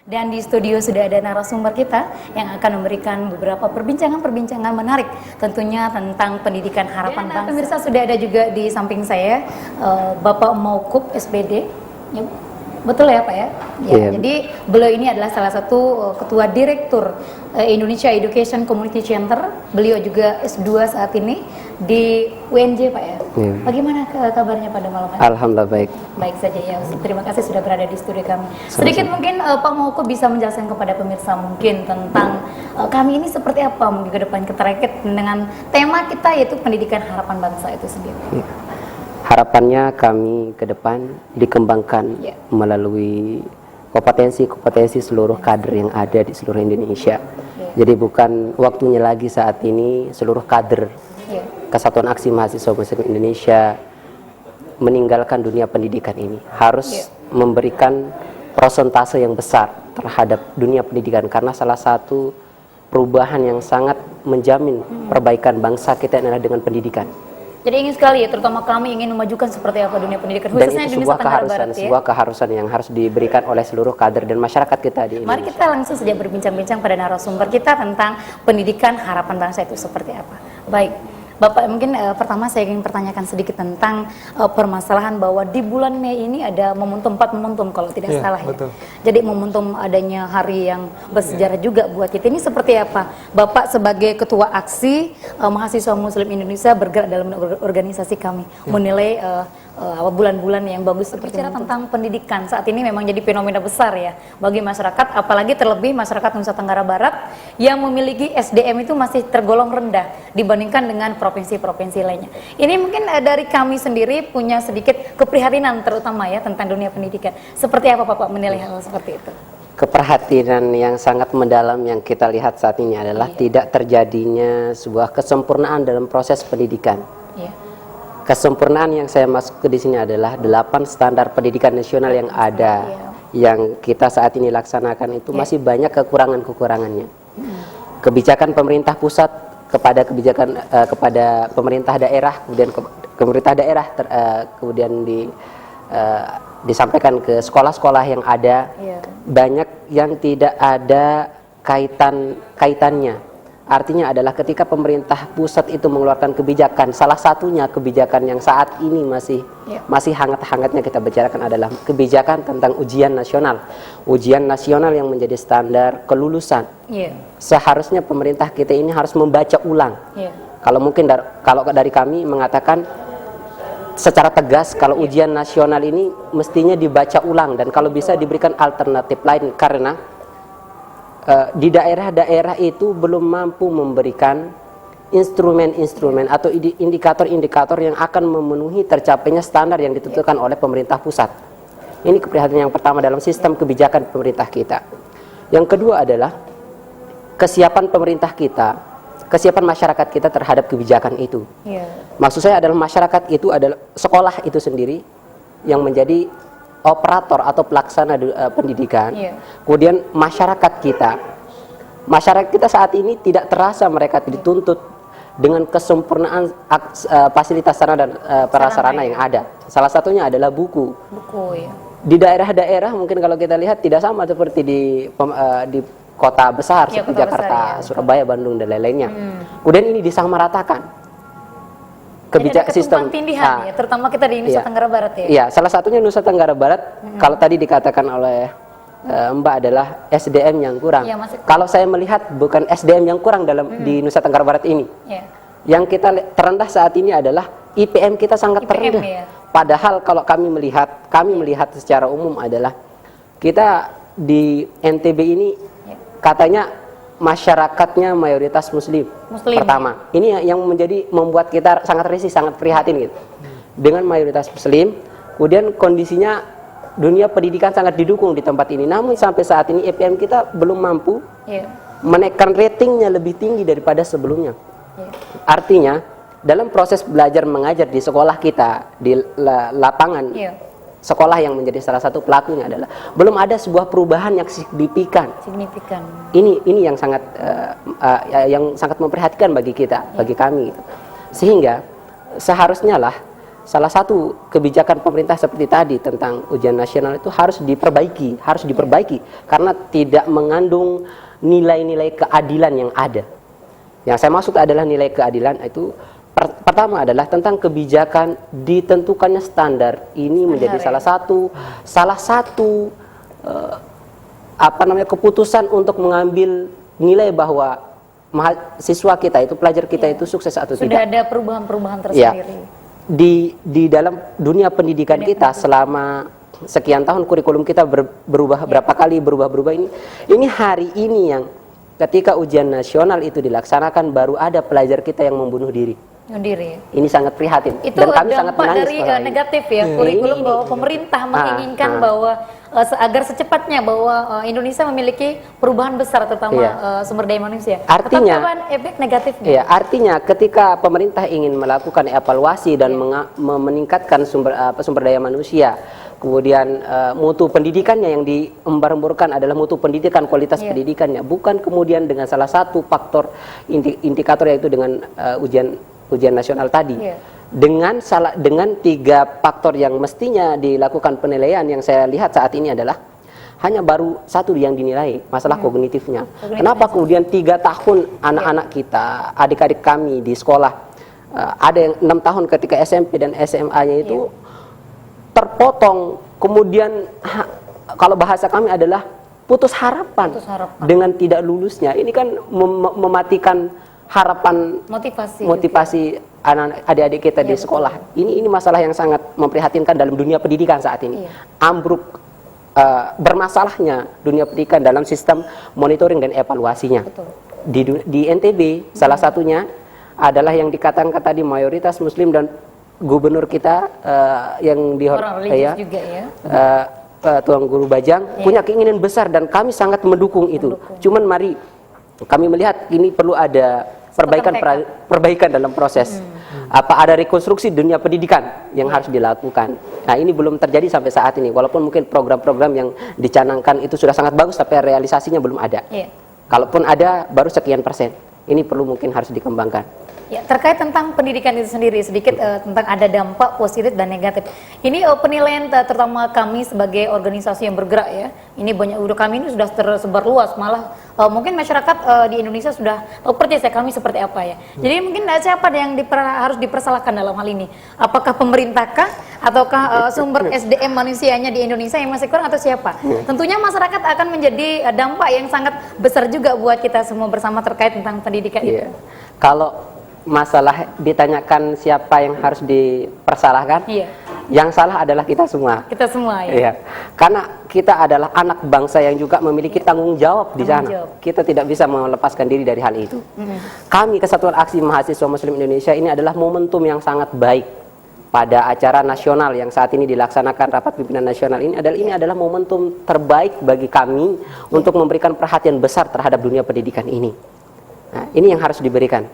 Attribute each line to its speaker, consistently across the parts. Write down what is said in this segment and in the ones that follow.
Speaker 1: Dan di studio sudah ada narasumber kita yang akan memberikan beberapa perbincangan-perbincangan menarik tentunya tentang pendidikan harapan bangsa. Pemirsa, sudah ada juga di samping saya Bapak Maukup SPD. Ya, betul ya Pak ya? Ya,
Speaker 2: Yeah.
Speaker 1: Jadi beliau ini adalah salah satu ketua direktur Indonesia Education Community Center. Beliau juga S2 saat ini di UNJ Pak ya.
Speaker 2: Yeah.
Speaker 1: Bagaimana kabarnya pada malam hari?
Speaker 2: Alhamdulillah baik.
Speaker 1: Baik saja ya. Terima kasih sudah berada di studio kami. Sedikit mungkin Pak Maukup bisa menjelaskan kepada pemirsa mungkin tentang kami ini seperti apa mungkin ke depan terkait dengan tema kita yaitu pendidikan harapan bangsa itu sendiri.
Speaker 2: Ya. Harapannya kami ke depan dikembangkan melalui kompetensi seluruh kader yang ada di seluruh Indonesia. Jadi bukan waktunya lagi saat ini seluruh kader Kesatuan Aksi Mahasiswa Muslim Indonesia meninggalkan dunia pendidikan ini. Harus memberikan persentase yang besar terhadap dunia pendidikan, karena salah satu perubahan yang sangat menjamin perbaikan bangsa kita adalah dengan pendidikan.
Speaker 1: Jadi ingin sekali ya, terutama kami ingin memajukan seperti apa dunia pendidikan, khususnya
Speaker 2: dan itu
Speaker 1: di Nusa Tenggara Barat ya.
Speaker 2: Sebuah keharusan yang harus diberikan oleh seluruh kader dan masyarakat kita di Indonesia.
Speaker 1: Mari kita langsung saja berbincang-bincang pada narasumber kita tentang pendidikan harapan bangsa itu seperti apa. Baik, Bapak, mungkin pertama saya ingin pertanyakan sedikit tentang permasalahan bahwa di bulan Mei ini ada momentum 4 momentum kalau tidak salah ya. Jadi momentum adanya hari yang bersejarah juga buat kita. Ini seperti apa? Bapak sebagai ketua aksi mahasiswa Muslim Indonesia bergerak dalam organisasi kami menilai bulan-bulan yang bagus seperti ini. Tentang pendidikan saat ini memang jadi fenomena besar ya bagi masyarakat, apalagi terlebih masyarakat Nusa Tenggara Barat yang memiliki SDM itu masih tergolong rendah dibandingkan dengan provinsi-provinsi lainnya. Ini mungkin dari kami sendiri punya sedikit keprihatinan terutama ya tentang dunia pendidikan. Seperti apa Bapak menilai hal seperti itu?
Speaker 2: Keperhatian yang sangat mendalam yang kita lihat saat ini adalah tidak terjadinya sebuah kesempurnaan dalam proses pendidikan. Kesempurnaan yang saya masuk ke di sini adalah 8 standar pendidikan nasional yang ada, yang kita saat ini laksanakan itu masih banyak kekurangan-kekurangannya. Kebijakan pemerintah pusat kepada kepada pemerintah daerah, kemudian pemerintah daerah kemudian disampaikan ke sekolah-sekolah yang ada, banyak yang tidak ada kaitannya. Artinya adalah ketika pemerintah pusat itu mengeluarkan kebijakan, salah satunya kebijakan yang saat ini masih hangat-hangatnya kita bicarakan adalah kebijakan tentang ujian nasional. Ujian nasional yang menjadi standar kelulusan. Seharusnya pemerintah kita ini harus membaca ulang. Kalau mungkin kalau dari kami mengatakan secara tegas kalau ujian nasional ini mestinya dibaca ulang dan kalau bisa diberikan alternatif lain, karena di daerah-daerah itu belum mampu memberikan instrumen-instrumen atau indikator-indikator yang akan memenuhi tercapainya standar yang ditentukan oleh pemerintah pusat. Ini keprihatinan yang pertama dalam sistem kebijakan pemerintah kita. Yang kedua adalah kesiapan pemerintah kita, kesiapan masyarakat kita terhadap kebijakan itu. Maksud saya adalah masyarakat itu adalah sekolah itu sendiri yang menjadi operator atau pelaksana pendidikan. Kemudian masyarakat kita saat ini tidak terasa mereka dituntut dengan kesempurnaan fasilitas sarana dan prasarana yang ada. Salah satunya adalah buku. Di daerah-daerah mungkin kalau kita lihat tidak sama seperti di kota besar seperti Jakarta, Surabaya, Bandung dan lain-lainnya. Kemudian ini disamaratakan. Kebijakan sistem
Speaker 1: tindihan ya, terutama kita di Nusa Tenggara Barat ya. Iya,
Speaker 2: salah satunya Nusa Tenggara Barat. Kalau tadi dikatakan oleh Mbak adalah SDM yang kurang. Kalau saya melihat bukan SDM yang kurang di Nusa Tenggara Barat ini. Yang kita terendah saat ini adalah IPM kita sangat terendah. Padahal kalau kami melihat secara umum adalah kita di NTB ini katanya masyarakatnya mayoritas muslim pertama. Ini yang membuat kita sangat risih, sangat prihatin gitu. Dengan mayoritas muslim, kemudian kondisinya dunia pendidikan sangat didukung di tempat ini. Namun sampai saat ini IPM kita belum mampu menaikkan ratingnya lebih tinggi daripada sebelumnya. Artinya dalam proses belajar mengajar di sekolah kita, di lapangan sekolah yang menjadi salah satu pelakunya adalah belum ada sebuah perubahan yang signifikan. Ini yang sangat memperhatikan bagi kita, bagi kami. Sehingga seharusnya salah satu kebijakan pemerintah seperti tadi tentang ujian nasional itu harus diperbaiki karena tidak mengandung nilai-nilai keadilan yang ada. Yang saya maksud adalah nilai keadilan itu pertama adalah tentang kebijakan ditentukannya standar. Ini menjadi salah satu keputusan untuk mengambil nilai bahwa siswa kita itu, pelajar kita itu sukses atau tidak.
Speaker 1: Sudah ada perubahan-perubahan tersendiri.
Speaker 2: Di dalam dunia pendidikan kita selama sekian tahun kurikulum kita berubah berapa kali berubah ini hari ini yang ketika ujian nasional itu dilaksanakan baru ada pelajar kita yang membunuh diri. Ini sangat prihatin
Speaker 1: itu
Speaker 2: dan kami sangat menangis
Speaker 1: dari negatif ya kurikulum bahwa pemerintah menginginkan bahwa agar secepatnya bahwa Indonesia memiliki perubahan besar terutama sumber daya manusia.
Speaker 2: Artinya
Speaker 1: efek negatifnya.
Speaker 2: Iya, artinya ketika pemerintah ingin melakukan evaluasi dan meningkatkan sumber daya manusia, kemudian mutu pendidikannya yang diembar-emburkan adalah mutu pendidikan, kualitas pendidikannya, bukan kemudian dengan salah satu faktor indikator yaitu dengan ujian nasional tadi. Dengan 3 faktor yang mestinya dilakukan penilaian yang saya lihat saat ini adalah hanya baru 1 yang dinilai, masalah kognitifnya. Kenapa kemudian 3 tahun anak-anak kita, adik-adik kami di sekolah, ada yang 6 tahun ketika SMP dan SMA-nya itu terpotong, kemudian kalau bahasa kami adalah putus harapan dengan tidak lulusnya. Ini kan mematikan harapan motivasi adik-adik kita di sekolah. Ini masalah yang sangat memprihatinkan dalam dunia pendidikan saat ini. Ambruk bermasalahnya dunia pendidikan dalam sistem monitoring dan evaluasinya. Di NTB salah satunya adalah yang dikatakan tadi mayoritas Muslim dan gubernur kita yang Tuan Guru Bajang punya keinginan besar dan kami sangat mendukung itu. Cuman mari kami melihat ini perlu ada perbaikan dalam proses. Ada rekonstruksi dunia pendidikan yang harus dilakukan. Nah, ini belum terjadi sampai saat ini. Walaupun mungkin program-program yang dicanangkan itu sudah sangat bagus, tapi realisasinya belum ada. Kalaupun ada, baru sekian persen. Ini perlu mungkin harus dikembangkan.
Speaker 1: Ya, terkait tentang pendidikan itu sendiri, sedikit tentang ada dampak positif dan negatif. Ini penilaian terutama kami sebagai organisasi yang bergerak ya. Ini kami ini sudah tersebar luas, malah mungkin masyarakat di Indonesia sudah percaya kami seperti apa ya. Jadi mungkin siapa yang harus dipersalahkan dalam hal ini? Apakah pemerintahkah ataukah sumber SDM manusianya di Indonesia yang masih kurang atau siapa? Tentunya masyarakat akan menjadi dampak yang sangat besar juga buat kita semua bersama terkait tentang pendidikan itu.
Speaker 2: Kalau masalah ditanyakan siapa yang harus dipersalahkan, yang salah adalah kita semua.
Speaker 1: Kita semua ya.
Speaker 2: Karena kita adalah anak bangsa yang juga memiliki tanggung jawab di sana. Kita tidak bisa melepaskan diri dari hal itu. Kami Kesatuan Aksi Mahasiswa Muslim Indonesia ini adalah momentum yang sangat baik pada acara nasional yang saat ini dilaksanakan rapat pimpinan nasional ini adalah momentum terbaik bagi kami untuk memberikan perhatian besar terhadap dunia pendidikan ini. Nah, ini yang harus diberikan.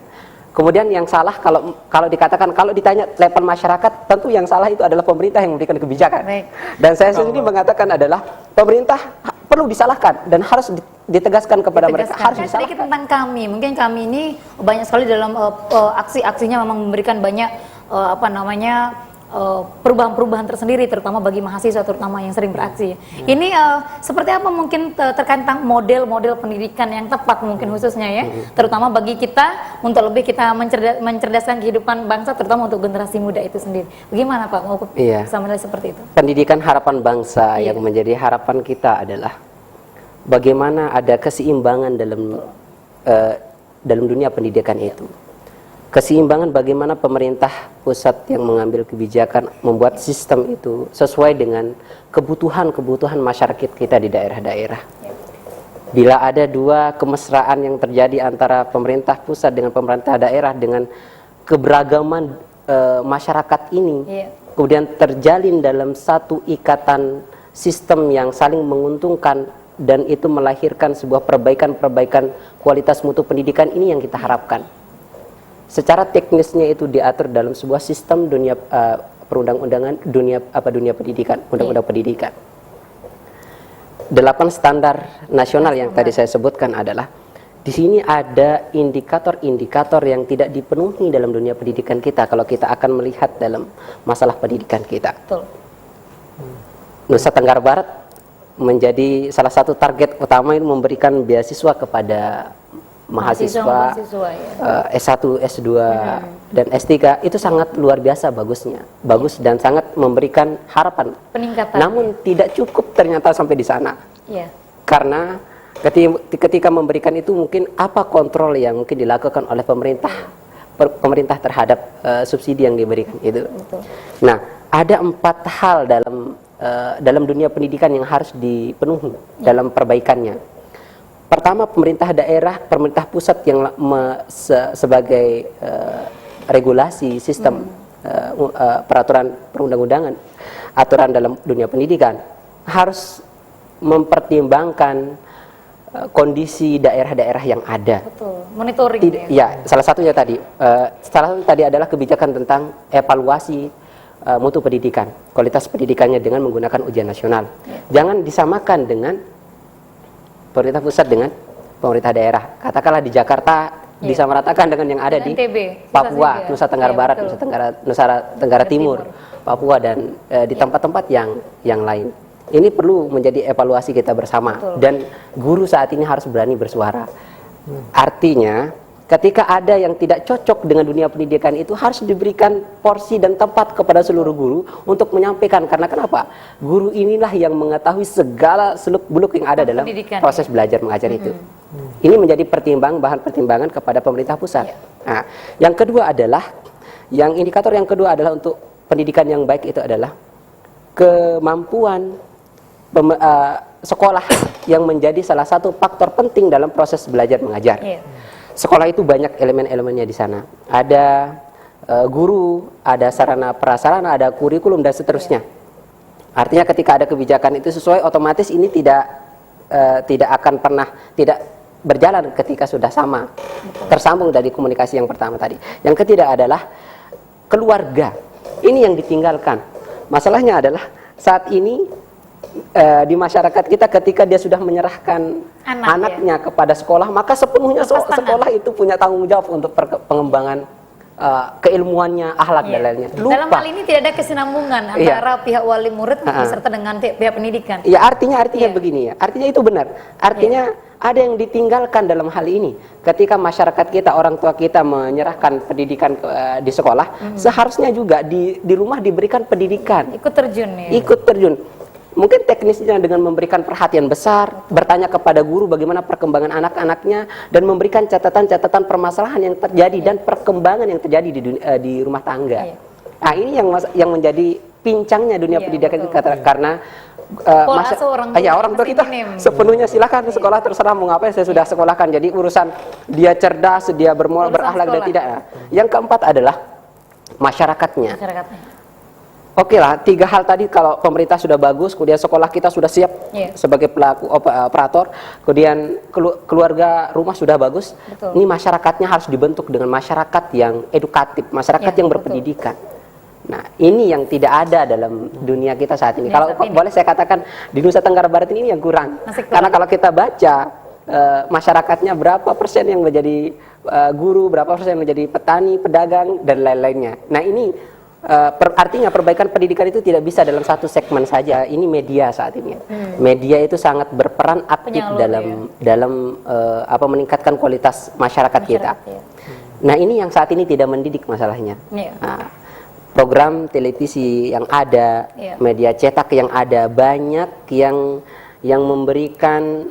Speaker 2: Kemudian yang salah kalau dikatakan, kalau ditanya level masyarakat, tentu yang salah itu adalah pemerintah yang memberikan kebijakan. Dan saya sendiri mengatakan adalah pemerintah perlu disalahkan dan harus ditegaskan kepada mereka, harus disalahkan.
Speaker 1: Sedikit tentang kami, mungkin kami ini banyak sekali dalam aksi-aksinya memang memberikan banyak perubahan-perubahan tersendiri, terutama bagi mahasiswa, terutama yang sering beraksi. Ini seperti apa mungkin terkait tentang model-model pendidikan yang tepat mungkin khususnya ya, terutama bagi kita untuk lebih kita mencerdaskan kehidupan bangsa, terutama untuk generasi muda itu sendiri. Bagaimana Pak mau menilai seperti itu?
Speaker 2: Pendidikan harapan bangsa yang menjadi harapan kita adalah bagaimana ada keseimbangan dalam dunia pendidikan itu. Keseimbangan bagaimana pemerintah pusat yang mengambil kebijakan membuat sistem itu sesuai dengan kebutuhan masyarakat kita di daerah-daerah. Bila ada 2 kemesraan yang terjadi antara pemerintah pusat dengan pemerintah daerah dengan keberagaman masyarakat ini, kemudian terjalin dalam satu ikatan sistem yang saling menguntungkan dan itu melahirkan sebuah perbaikan kualitas mutu pendidikan, ini yang kita harapkan. Secara teknisnya itu diatur dalam sebuah sistem dunia perundang-undangan dunia pendidikan, undang-undang pendidikan. 8 standar nasional yang tadi saya sebutkan adalah Di sini ada indikator-indikator yang tidak dipenuhi dalam dunia pendidikan kita kalau kita akan melihat dalam masalah pendidikan kita.
Speaker 1: Betul.
Speaker 2: Nusa Tenggara Barat menjadi salah satu target utama ini memberikan beasiswa kepada mahasiswa
Speaker 1: ya.
Speaker 2: S1, S2 dan S3 itu sangat luar biasa bagusnya. Bagus dan sangat memberikan harapan.
Speaker 1: Peningkatan.
Speaker 2: Namun tidak cukup ternyata sampai di sana.
Speaker 1: Iya.
Speaker 2: Karena ketika memberikan itu mungkin apa kontrol yang mungkin dilakukan oleh pemerintah terhadap subsidi yang diberikan itu.
Speaker 1: Betul.
Speaker 2: Nah, ada 4 hal dalam dunia pendidikan yang harus dipenuhi dalam perbaikannya. Pertama, pemerintah daerah, pemerintah pusat yang sebagai regulasi sistem peraturan perundang-undangan, aturan dalam dunia pendidikan harus mempertimbangkan kondisi daerah-daerah yang ada.
Speaker 1: Betul. Monitoring.
Speaker 2: Ya, salah satunya tadi adalah kebijakan tentang evaluasi mutu pendidikan, kualitas pendidikannya dengan menggunakan ujian nasional. Jangan disamakan dengan pemerintah pusat dengan pemerintah daerah. Katakanlah di Jakarta disamaratakan dengan yang ada di Papua, Nusa Tenggara Barat, Nusa Tenggara Timur, Papua dan di tempat-tempat yang lain. Ini perlu menjadi evaluasi kita bersama.
Speaker 1: Betul.
Speaker 2: Dan guru saat ini harus berani bersuara. Artinya ketika ada yang tidak cocok dengan dunia pendidikan itu harus diberikan porsi dan tempat kepada seluruh guru untuk menyampaikan. Karena kenapa? Guru inilah yang mengetahui segala seluk-beluk yang ada dalam proses belajar mengajar itu. Ini menjadi bahan pertimbangan kepada pemerintah pusat. Nah, yang kedua adalah indikator yang kedua adalah untuk pendidikan yang baik itu adalah kemampuan sekolah yang menjadi salah satu faktor penting dalam proses belajar mengajar. Sekolah itu banyak elemen-elemennya di sana. Ada guru, ada sarana prasarana, ada kurikulum dan seterusnya. Artinya ketika ada kebijakan itu sesuai, otomatis ini tidak akan pernah tidak berjalan ketika sudah sama. Tersambung dari komunikasi yang pertama tadi. Yang ketiga adalah keluarga. Ini yang ditinggalkan. Masalahnya adalah saat ini di masyarakat kita ketika dia sudah menyerahkan anaknya kepada sekolah, maka sepenuhnya sekolah itu punya tanggung jawab untuk pengembangan keilmuannya, akhlak dan lainnya.
Speaker 1: Dalam hal ini tidak ada kesinambungan antara pihak wali murid beserta dengan pihak pendidikan.
Speaker 2: Ya, artinya begini ya. Artinya itu benar. Artinya ada yang ditinggalkan dalam hal ini. Ketika masyarakat kita, orang tua kita menyerahkan pendidikan di sekolah, seharusnya juga di rumah diberikan pendidikan.
Speaker 1: Ikut terjun ya.
Speaker 2: Ikut terjun. Mungkin teknisnya dengan memberikan perhatian besar, bertanya kepada guru bagaimana perkembangan anak-anaknya, dan memberikan catatan-catatan permasalahan yang terjadi dan perkembangan yang terjadi di rumah tangga. Nah, ini yang menjadi pincangnya dunia pendidikan kita, karena orang tua kita sepenuhnya silakan sekolah, terserah mau ngapain, saya sudah sekolahkan. Jadi urusan dia cerdas, dia bermoral, berakhlak dan tidak. Yang keempat adalah masyarakatnya. Oke lah, 3 hal tadi kalau pemerintah sudah bagus, kemudian sekolah kita sudah siap sebagai pelaku operator, kemudian keluarga rumah sudah bagus. Ini masyarakatnya harus dibentuk dengan masyarakat yang edukatif, masyarakat yang berpendidikan. Nah, ini yang tidak ada dalam dunia kita saat ini. Kalau boleh saya katakan di Nusa Tenggara Barat ini yang kurang. Karena kalau kita baca masyarakatnya berapa persen yang menjadi guru, berapa persen yang menjadi petani, pedagang dan lain-lainnya. Nah, ini artinya perbaikan pendidikan itu tidak bisa dalam satu segmen saja. Ini media saat ini. Media itu sangat berperan aktif dalam meningkatkan kualitas masyarakat kita. Nah, ini yang saat ini tidak mendidik masalahnya. Nah, program televisi yang ada, media cetak yang ada, banyak yang memberikan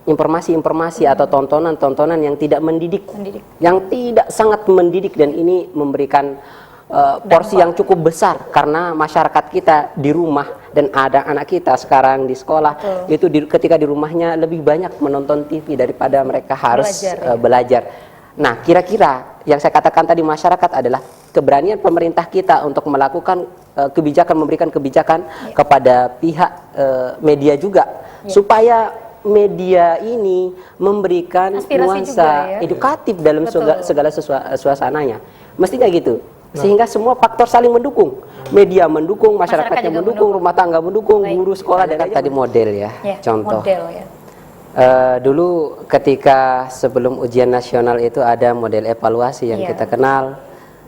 Speaker 2: informasi-informasi atau tontonan-tontonan yang tidak mendidik, yang tidak sangat mendidik, dan ini memberikan porsi yang cukup besar karena masyarakat kita di rumah dan ada anak kita sekarang di sekolah itu ketika di rumahnya lebih banyak menonton TV daripada mereka harus belajar. Nah, kira-kira yang saya katakan tadi masyarakat adalah keberanian pemerintah kita untuk melakukan kebijakan, memberikan kebijakan kepada pihak media juga supaya media ini memberikan nuansa edukatif dalam segala suasananya. Mestinya gitu. Sehingga semua faktor saling mendukung. Media mendukung, masyarakatnya mendukung, rumah tangga mendukung, guru sekolah dan tadi model ya. Contoh. Dulu ketika sebelum ujian nasional itu ada model evaluasi yang kita kenal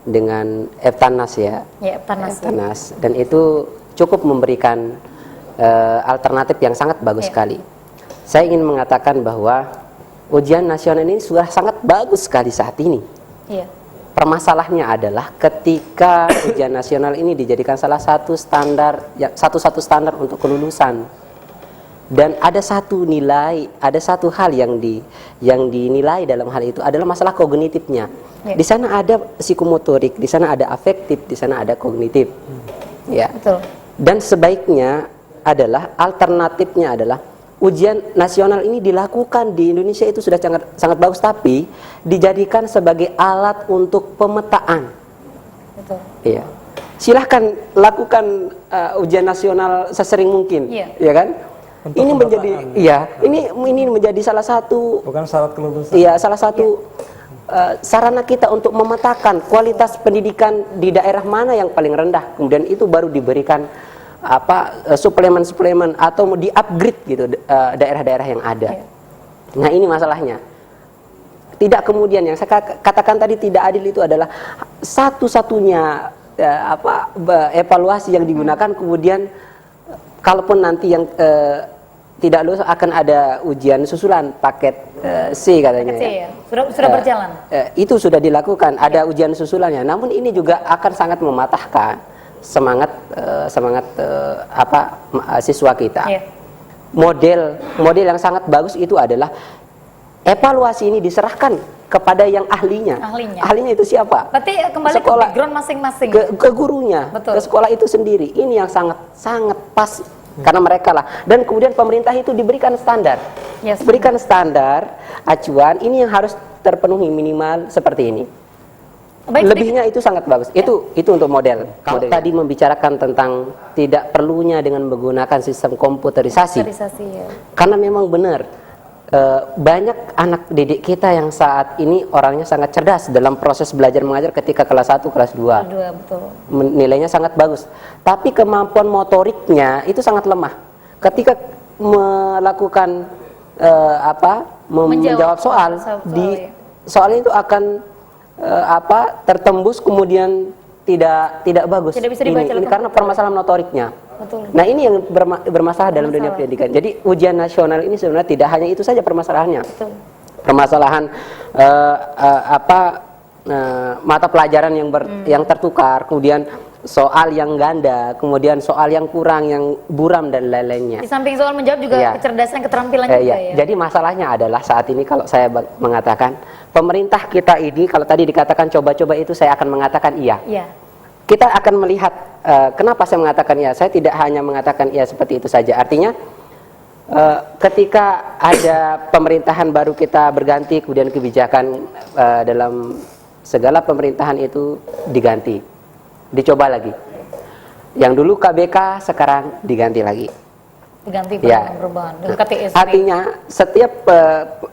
Speaker 2: dengan Eptanas ya. Eptanas. Dan itu cukup memberikan alternatif yang sangat bagus sekali. Saya ingin mengatakan bahwa ujian nasional ini sudah sangat bagus sekali saat ini. Permasalahannya adalah ketika ujian nasional ini dijadikan salah satu standar, satu standar untuk kelulusan, dan ada satu nilai, ada satu hal yang dinilai dalam hal itu adalah masalah kognitifnya. Di sana ada psikomotorik, di sana ada afektif, di sana ada kognitif. Betul. Dan sebaiknya adalah alternatifnya adalah ujian nasional ini dilakukan di Indonesia itu sudah sangat bagus, tapi dijadikan sebagai alat untuk pemetaan.
Speaker 1: Betul.
Speaker 2: Iya. Silahkan lakukan ujian nasional sesering mungkin, ya kan? Untuk ini menjadi, ini menjadi salah satu, bukan syarat kelulusan. Iya, salah satu sarana kita untuk memetakan kualitas pendidikan di daerah mana yang paling rendah, kemudian itu baru diberikan suplemen-suplemen atau mau di-upgrade gitu daerah-daerah yang ada. Nah, ini masalahnya. Tidak kemudian yang saya katakan tadi tidak adil itu adalah satu-satunya evaluasi yang digunakan, kemudian kalaupun nanti yang tidak lulus akan ada ujian susulan paket C katanya.
Speaker 1: Sudah berjalan.
Speaker 2: Itu sudah dilakukan, ada ujian susulannya. Namun ini juga akan sangat mematahkan semangat siswa kita. Model yang sangat bagus itu adalah evaluasi ini diserahkan kepada yang ahlinya. Ahlinya itu siapa?
Speaker 1: Berarti kembali ke background masing-masing.
Speaker 2: Ke gurunya, ke sekolah itu sendiri. Ini yang sangat pas karena mereka lah. Dan kemudian pemerintah itu diberikan standar. Berikan standar acuan ini yang harus terpenuhi minimal seperti ini. Lebihnya itu sangat bagus. Itu untuk model. Kalau tadi membicarakan tentang tidak perlunya dengan menggunakan sistem komputerisasi. Karena memang benar banyak anak didik kita yang saat ini orangnya sangat cerdas dalam proses belajar mengajar ketika kelas 1, kelas 2.
Speaker 1: Betul.
Speaker 2: Nilainya sangat bagus. Tapi kemampuan motoriknya itu sangat lemah. Ketika melakukan menjawab soal soalnya itu akan tertembus kemudian tidak bagus.
Speaker 1: Tidak bisa dibaca
Speaker 2: ini karena permasalahan motoriknya.
Speaker 1: Betul.
Speaker 2: Nah, ini yang bermasalah dalam dunia pendidikan. Jadi ujian nasional ini sebenarnya tidak hanya itu saja permasalahannya.
Speaker 1: Betul.
Speaker 2: Permasalahan mata pelajaran yang tertukar, kemudian soal yang ganda, kemudian soal yang kurang, yang buram dan lain-lainnya.
Speaker 1: Di samping soal menjawab juga kecerdasan, keterampilan juga ya.
Speaker 2: Jadi masalahnya adalah saat ini kalau saya mengatakan pemerintah kita ini, kalau tadi dikatakan coba-coba itu saya akan mengatakan iya. Kita akan melihat kenapa saya mengatakan iya. Saya tidak hanya mengatakan iya seperti itu saja. Artinya ketika ada pemerintahan baru kita berganti, kemudian kebijakan dalam segala pemerintahan itu diganti. Dicoba lagi. Yang dulu KBK sekarang diganti lagi.
Speaker 1: Diganti perubahan dengan KTSB.
Speaker 2: Artinya setiap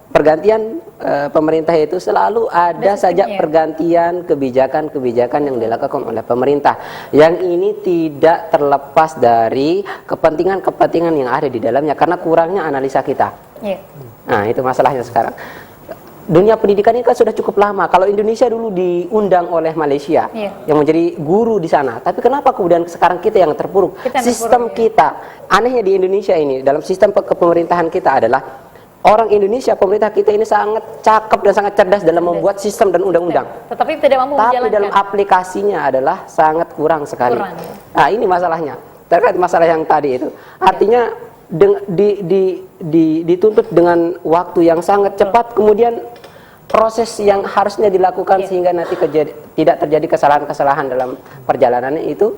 Speaker 2: pergantian pemerintah itu selalu ada saja pergantian kebijakan-kebijakan yang dilakukan oleh pemerintah. Yang ini tidak terlepas dari kepentingan-kepentingan yang ada di dalamnya karena kurangnya analisa kita. Nah, itu masalahnya sekarang. Dunia pendidikan ini kan sudah cukup lama. Kalau Indonesia dulu diundang oleh Malaysia yang menjadi guru di sana. Tapi kenapa kemudian sekarang kita yang terpuruk? Sistem kita, anehnya di Indonesia ini, dalam sistem kepemerintahan kita adalah orang Indonesia, pemerintah kita ini sangat cakep dan sangat cerdas dalam membuat sistem dan undang-undang.
Speaker 1: Tetapi tidak mampu menjalankan.
Speaker 2: Tapi dalam aplikasinya adalah sangat kurang sekali. Nah, ini masalahnya. Terkait masalah yang tadi itu. Artinya dituntut dengan waktu yang sangat cepat, kemudian proses yang harusnya dilakukan sehingga nanti tidak terjadi kesalahan-kesalahan dalam perjalanannya itu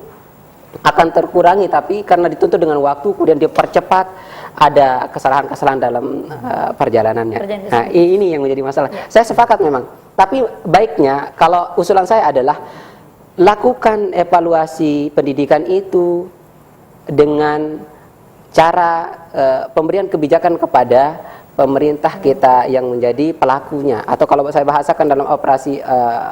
Speaker 2: akan terkurangi, tapi karena dituntut dengan waktu kemudian dipercepat, ada kesalahan-kesalahan dalam perjalanannya. Nah, ini yang menjadi masalah. Saya sepakat memang, tapi baiknya kalau usulan saya adalah lakukan evaluasi pendidikan itu dengan cara pemberian kebijakan kepada pemerintah kita yang menjadi pelakunya, atau kalau saya bahasakan dalam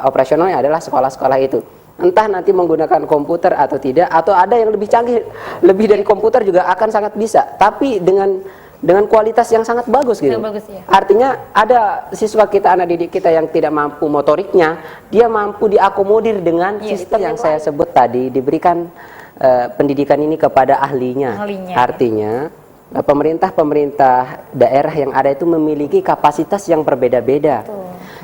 Speaker 2: operasionalnya adalah sekolah-sekolah itu. Entah nanti menggunakan komputer atau tidak, atau ada yang lebih canggih, lebih dari komputer juga akan sangat bisa. Tapi dengan dengan kualitas yang sangat bagus gitu.
Speaker 1: Bagus, ya.
Speaker 2: Artinya ada siswa kita, anak didik kita yang tidak mampu motoriknya, dia mampu diakomodir dengan sistem yang saya sebut tadi, diberikan pendidikan ini kepada ahlinya. Artinya pemerintah daerah yang ada itu memiliki kapasitas yang berbeda-beda.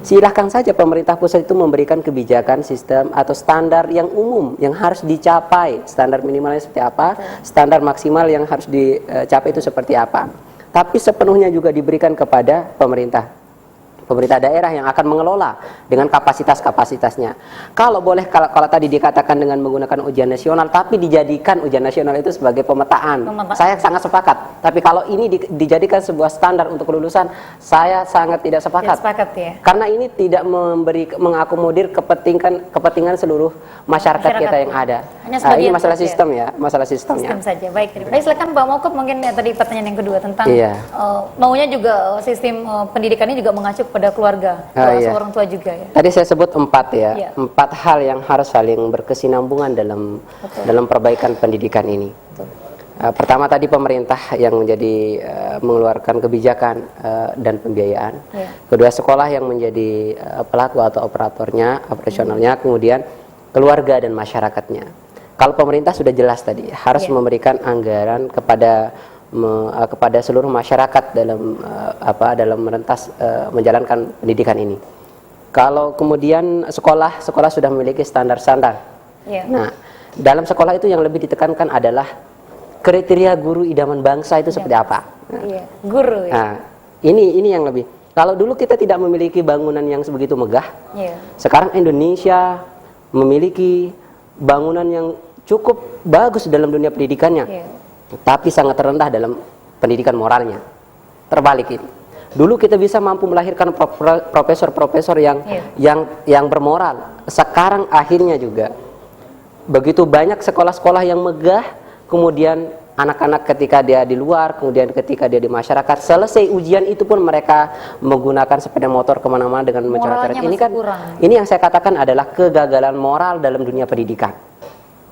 Speaker 2: Silahkan saja pemerintah pusat itu memberikan kebijakan, sistem atau standar yang umum yang harus dicapai. Standar minimalnya seperti apa, standar maksimal yang harus dicapai itu seperti apa. Tapi sepenuhnya juga diberikan kepada pemerintah daerah yang akan mengelola dengan kapasitas-kapasitasnya. Kalau boleh, kalau tadi dikatakan dengan menggunakan ujian nasional, tapi dijadikan ujian nasional itu sebagai pemetaan. Saya sangat sepakat. Tapi kalau ini dijadikan sebuah standar untuk kelulusan, saya sangat tidak sepakat.
Speaker 1: Ya.
Speaker 2: Karena ini tidak mengakomodir kepentingan seluruh masyarakat kita yang ada. Ini masalah sistem ya, masalah sistemnya.
Speaker 1: Sistem saja. Baik. Baik, silakan Pak Mauquf, mungkin tadi pertanyaan yang kedua tentang maunya juga sistem pendidikannya juga mengacu pada keluarga, orang tua juga ya. Tadi
Speaker 2: saya sebut 4 ya, 4 hal yang harus saling berkesinambungan dalam perbaikan pendidikan ini. Pertama tadi pemerintah yang menjadi mengeluarkan kebijakan dan pembiayaan. Kedua sekolah yang menjadi pelaku atau operasionalnya, kemudian keluarga dan masyarakatnya. Kalau pemerintah sudah jelas tadi harus memberikan anggaran kepada seluruh masyarakat dalam merentas menjalankan pendidikan ini. Kalau kemudian sekolah sudah memiliki standar-standar. Nah, dalam sekolah itu yang lebih ditekankan adalah kriteria guru idaman bangsa itu seperti apa.
Speaker 1: Guru.
Speaker 2: Nah, ini yang lebih. Kalau dulu kita tidak memiliki bangunan yang sebegitu megah, sekarang Indonesia memiliki bangunan yang cukup bagus dalam dunia pendidikannya. Tapi sangat rendah dalam pendidikan moralnya. Terbalik ini. Dulu kita bisa mampu melahirkan profesor-profesor yang bermoral. Sekarang akhirnya juga begitu banyak sekolah-sekolah yang megah, kemudian anak-anak ketika dia di luar, kemudian ketika dia di masyarakat, selesai ujian itu pun mereka menggunakan sepeda motor kemana-mana dengan mencoret-coret. Ini kan, ini yang saya katakan adalah kegagalan moral dalam dunia pendidikan.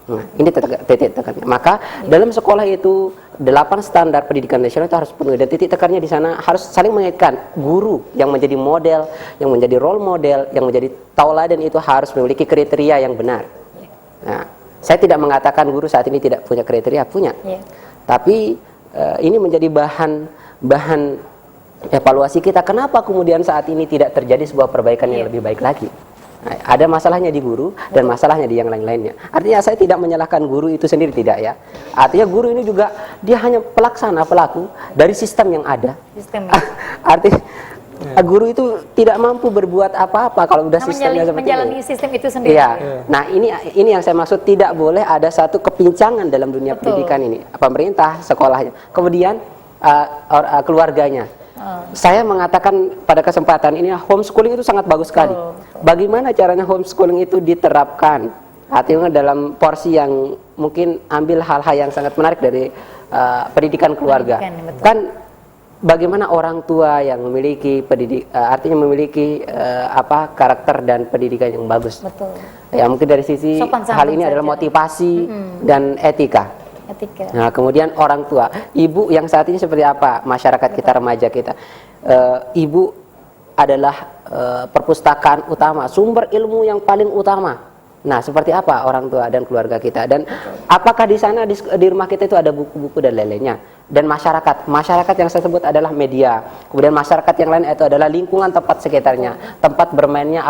Speaker 2: Nah, ini titik tekannya. Maka dalam sekolah itu 8 standar pendidikan nasional itu harus penuh, dan titik tekannya di sana harus saling mengaitkan. Guru yang menjadi model, yang menjadi role model, yang menjadi tauladan itu harus memiliki kriteria yang benar. Nah, saya tidak mengatakan guru saat ini tidak punya kriteria, punya. Tapi ini menjadi bahan evaluasi kita. Kenapa kemudian saat ini tidak terjadi sebuah perbaikan yang lebih baik lagi? Nah, ada masalahnya di guru dan masalahnya di yang lain-lainnya. Artinya saya tidak menyalahkan guru itu sendiri, tidak ya. Artinya guru ini juga dia hanya pelaku dari sistem yang ada. Artinya guru itu tidak mampu berbuat apa-apa kalau udah sistemnya seperti
Speaker 1: menjalani sistem itu sendiri.
Speaker 2: Nah, ini yang saya maksud, tidak boleh ada satu kepincangan dalam dunia pendidikan ini. Pemerintah, sekolahnya, kemudian keluarganya. Saya mengatakan pada kesempatan ini homeschooling itu sangat bagus sekali. Bagaimana caranya homeschooling itu diterapkan? Artinya dalam porsi yang mungkin ambil hal-hal yang sangat menarik dari pendidikan keluarga. Kan bagaimana orang tua yang memiliki artinya memiliki karakter dan pendidikan yang bagus. Ya mungkin dari sisi hal ini adalah motivasi dan etika. Nah, kemudian orang tua, ibu yang saat ini seperti apa masyarakat kita, remaja kita. Ibu adalah perpustakaan utama, sumber ilmu yang paling utama. Nah, seperti apa orang tua dan keluarga kita, dan apakah di sana di rumah kita itu ada buku-buku dan lain-lainnya. Dan masyarakat yang saya sebut adalah media. Kemudian masyarakat yang lain itu adalah lingkungan tempat sekitarnya, tempat bermainnya,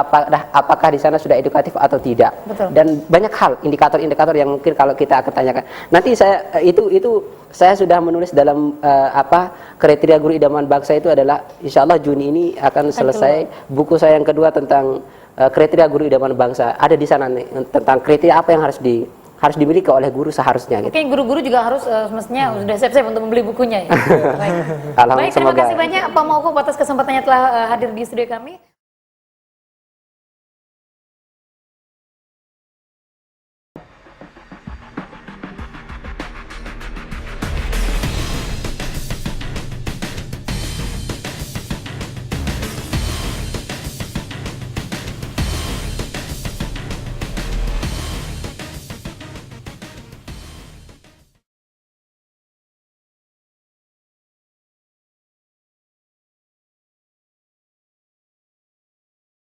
Speaker 2: apakah di sana sudah edukatif atau tidak. Dan banyak hal, indikator-indikator yang mungkin kalau kita akan tanyakan. Nanti saya saya sudah menulis dalam kriteria guru idaman bangsa itu adalah insya Allah Juni ini akan selesai buku saya yang kedua tentang kriteria guru idaman bangsa. Ada di sana nih tentang kriteria apa yang harus dimiliki oleh guru seharusnya.
Speaker 1: Oke, guru-guru juga harus mestinya sudah siap-siap untuk membeli bukunya ya. Baik, terima kasih banyak Pak Mauquf atas kesempatannya telah hadir di studio kami.